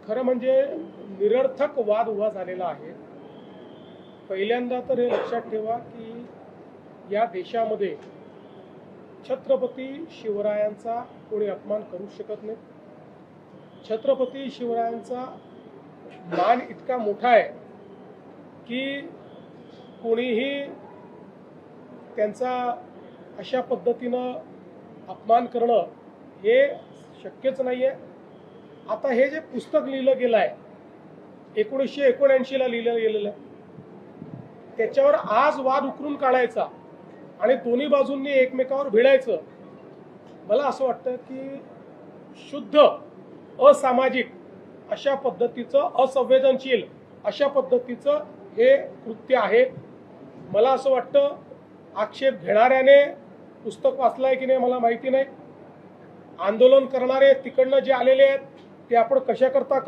खरं म्हणजे निरर्थक वाद उभा झालेला आहे। पहिल्यांदा तर हे लक्षात ठेवा की या देशामध्ये छत्रपती शिवरायांचा कोणी अपमान करू शकत नाही। छत्रपती शिवरायांचा मान इतका मोठा आहे की कोणीही त्यांचा अशा पद्धतीनं अपमान करणं हे शक्यच नाहीये। आता हे जे पुस्तक लिहिलं गेलं आहे 1979 ला लिहिलं गेलेलं आहे, त्याच्यावर आज वाद उकरून काढायचा आणि दोन्ही बाजूंनी एकमेकावर भिडायचं, मला असं वाटतं की शुद्ध असामाजिक अशा पद्धतीचं, असंवेदनशील अशा पद्धतीचं हे कृत्य आहे। मला असं वाटतं आक्षेप घेणाऱ्याने पुस्तक वाचलंय की नाही मला माहिती नाही, आंदोलन करणारे तिकडनं जे आलेले आहेत ते आपण कशा करता